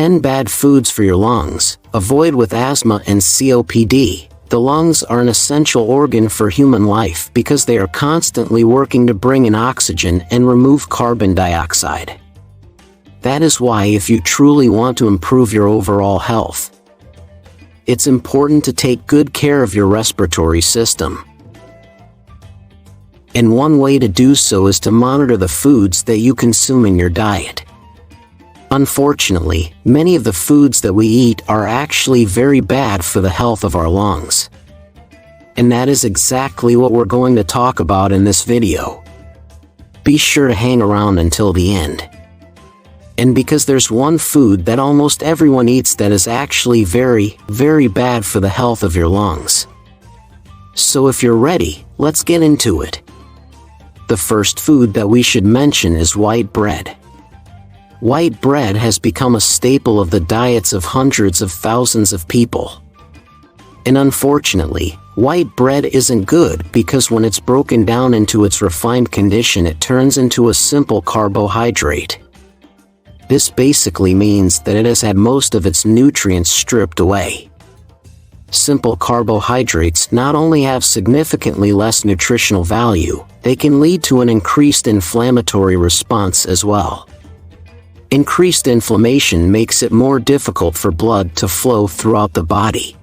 10 bad foods for your lungs. Avoid with asthma and COPD. The lungs are an essential organ for human life because they are constantly working to bring in oxygen and remove carbon dioxide. That is why if you truly want to improve your overall health, it's important to take good care of your respiratory system. And one way to do so is to monitor the foods that you consume in your diet. Unfortunately, many of the foods that we eat are actually very bad for the health of our lungs. And that is exactly what we're going to talk about in this video. Be sure to hang around until the end. And because there's one food that almost everyone eats that is actually very, very bad for the health of your lungs. So if you're ready, let's get into it. The first food that we should mention is white bread. White bread has become a staple of the diets of hundreds of thousands of people. And unfortunately, white bread isn't good because when it's broken down into its refined condition, it turns into a simple carbohydrate. This basically means that it has had most of its nutrients stripped away. Simple carbohydrates not only have significantly less nutritional value, they can lead to an increased inflammatory response as well. Increased inflammation makes it more difficult for blood to flow throughout the body.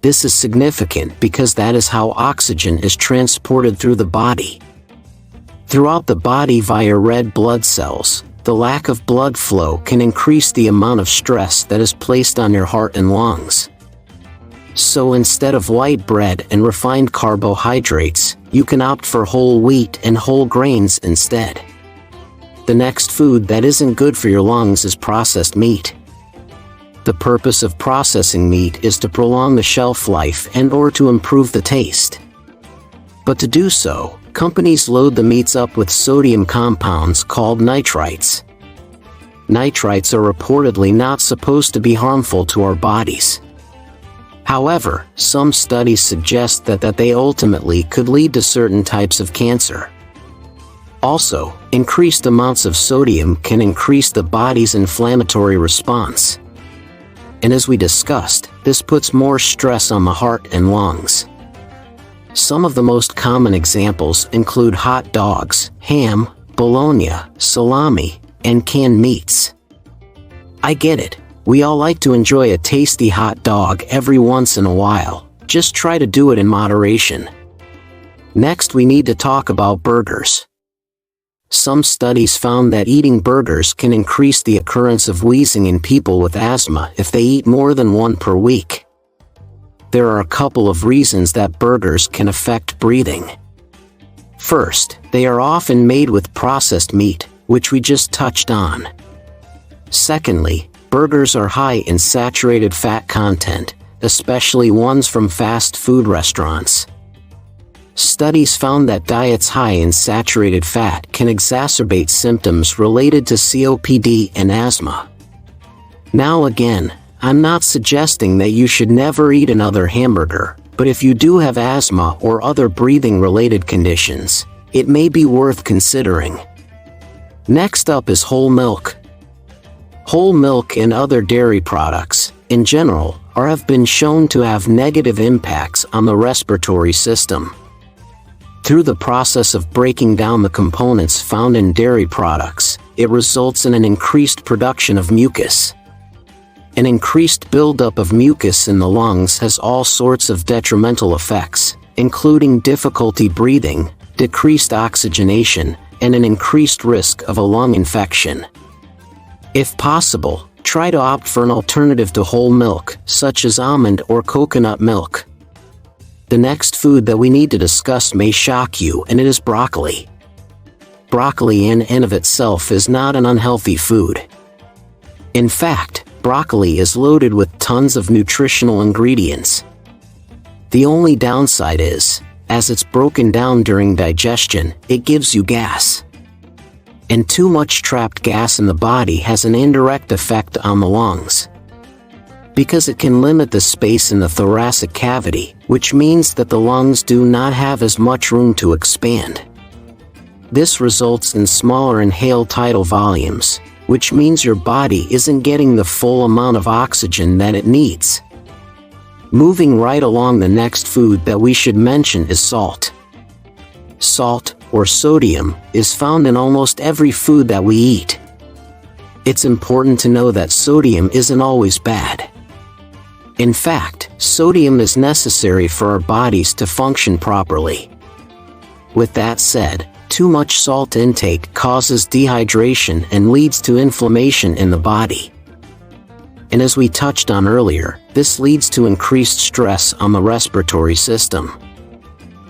This is significant because that is how oxygen is transported through the body. Throughout the body via red blood cells, the lack of blood flow can increase the amount of stress that is placed on your heart and lungs. So instead of white bread and refined carbohydrates, you can opt for whole wheat and whole grains instead. The next food that isn't good for your lungs is processed meat. The purpose of processing meat is to prolong the shelf life and/or to improve the taste. But to do so, companies load the meats up with sodium compounds called nitrites. Nitrites are reportedly not supposed to be harmful to our bodies. However, some studies suggest that they ultimately could lead to certain types of cancer. Also, increased amounts of sodium can increase the body's inflammatory response. And as we discussed, this puts more stress on the heart and lungs. Some of the most common examples include hot dogs, ham, bologna, salami, and canned meats. I get it. We all like to enjoy a tasty hot dog every once in a while. Just try to do it in moderation. Next, we need to talk about burgers. Some studies found that eating burgers can increase the occurrence of wheezing in people with asthma if they eat more than one per week. There are a couple of reasons that burgers can affect breathing. First, they are often made with processed meat, which we just touched on. Secondly, burgers are high in saturated fat content, especially ones from fast food restaurants. Studies found that diets high in saturated fat can exacerbate symptoms related to COPD and asthma. Now again, I'm not suggesting that you should never eat another hamburger, but if you do have asthma or other breathing-related conditions, it may be worth considering. Next up is whole milk. Whole milk and other dairy products, in general, have been shown to have negative impacts on the respiratory system. Through the process of breaking down the components found in dairy products, it results in an increased production of mucus. An increased buildup of mucus in the lungs has all sorts of detrimental effects, including difficulty breathing, decreased oxygenation, and an increased risk of a lung infection. If possible, try to opt for an alternative to whole milk, such as almond or coconut milk. The next food that we need to discuss may shock you, and it is broccoli. Broccoli in and of itself is not an unhealthy food. In fact, broccoli is loaded with tons of nutritional ingredients. The only downside is, as it's broken down during digestion, it gives you gas. And too much trapped gas in the body has an indirect effect on the lungs, because it can limit the space in the thoracic cavity, which means that the lungs do not have as much room to expand. This results in smaller inhaled tidal volumes, which means your body isn't getting the full amount of oxygen that it needs. Moving right along, the next food that we should mention is salt. Salt, or sodium, is found in almost every food that we eat. It's important to know that sodium isn't always bad. In fact, sodium is necessary for our bodies to function properly. With that said, too much salt intake causes dehydration and leads to inflammation in the body. And as we touched on earlier, this leads to increased stress on the respiratory system.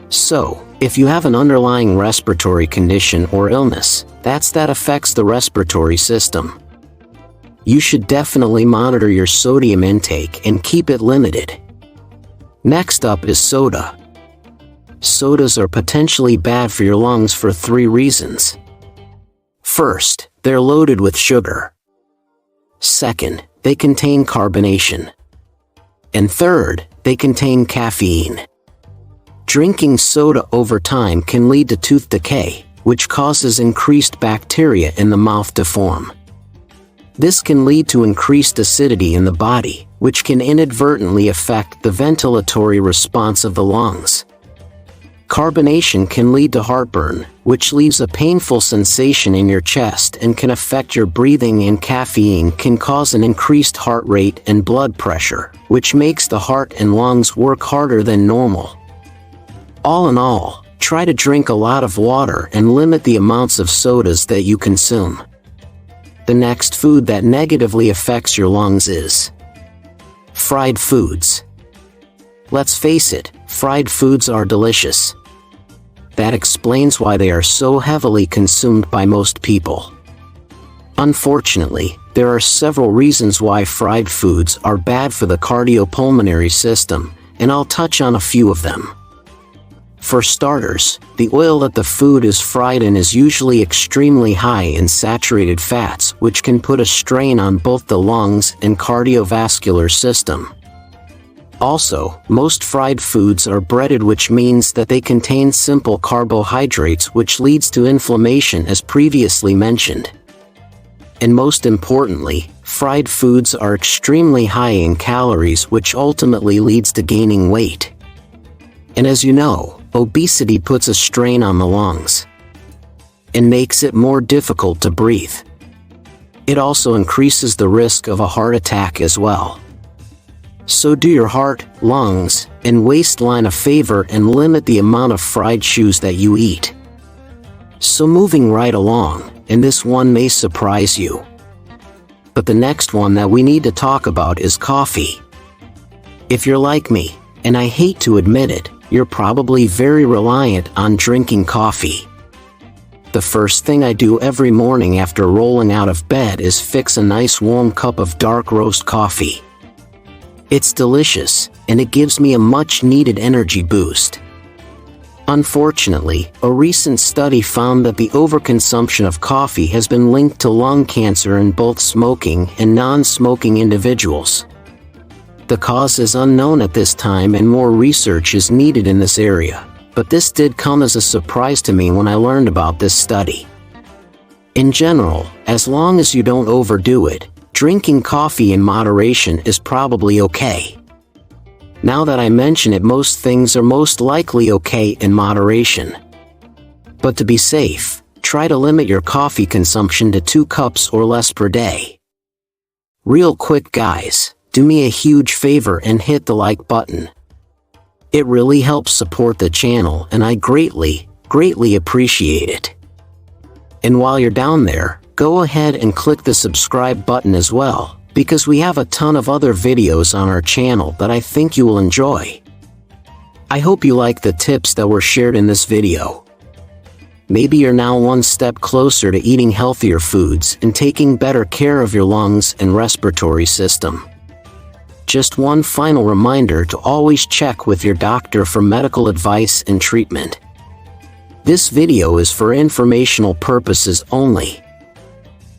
So, if you have an underlying respiratory condition or illness that affects the respiratory system, you should definitely monitor your sodium intake and keep it limited. Next up is soda. Sodas are potentially bad for your lungs for 3 reasons. First, they're loaded with sugar. Second, they contain carbonation. And third, they contain caffeine. Drinking soda over time can lead to tooth decay, which causes increased bacteria in the mouth to form. This can lead to increased acidity in the body, which can inadvertently affect the ventilatory response of the lungs. Carbonation can lead to heartburn, which leaves a painful sensation in your chest and can affect your breathing, and caffeine can cause an increased heart rate and blood pressure, which makes the heart and lungs work harder than normal. All in all, try to drink a lot of water and limit the amounts of sodas that you consume. The next food that negatively affects your lungs is fried foods. Let's face it, fried foods are delicious. That explains why they are so heavily consumed by most people. Unfortunately, there are several reasons why fried foods are bad for the cardiopulmonary system, and I'll touch on a few of them. For starters, the oil that the food is fried in is usually extremely high in saturated fats, which can put a strain on both the lungs and cardiovascular system. Also, most fried foods are breaded, which means that they contain simple carbohydrates, which leads to inflammation, as previously mentioned. And most importantly, fried foods are extremely high in calories, which ultimately leads to gaining weight. And as you know, obesity puts a strain on the lungs and makes it more difficult to breathe. It also increases the risk of a heart attack as well. So do your heart, lungs, and waistline a favor and limit the amount of fried foods that you eat. So moving right along, and this one may surprise you, but the next one that we need to talk about is coffee. If you're like me, and I hate to admit it, you're probably very reliant on drinking coffee. The first thing I do every morning after rolling out of bed is fix a nice warm cup of dark roast coffee. It's delicious, and it gives me a much-needed energy boost. Unfortunately, a recent study found that the overconsumption of coffee has been linked to lung cancer in both smoking and non-smoking individuals. The cause is unknown at this time, and more research is needed in this area, but this did come as a surprise to me when I learned about this study. In general, as long as you don't overdo it, drinking coffee in moderation is probably okay. Now that I mention it, most things are most likely okay in moderation. But to be safe, try to limit your coffee consumption to 2 cups or less per day. Real quick guys, do me a huge favor and hit the like button. It really helps support the channel, and I greatly appreciate it. And while you're down there, go ahead and click the subscribe button as well, because we have a ton of other videos on our channel that I think you will enjoy. I hope you like the tips that were shared in this video. Maybe you're now one step closer to eating healthier foods and taking better care of your lungs and respiratory system. Just one final reminder to always check with your doctor for medical advice and treatment. This video is for informational purposes only.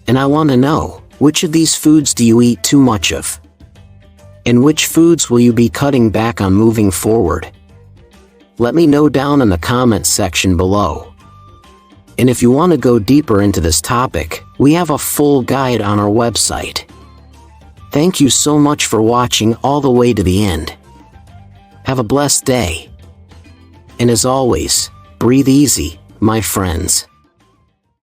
And I want to know, which of these foods do you eat too much of? And which foods will you be cutting back on moving forward? Let me know down in the comments section below. And if you want to go deeper into this topic, We have a full guide on our website. Thank you so much for watching all the way to the end. Have a blessed day. And as always, breathe easy, my friends.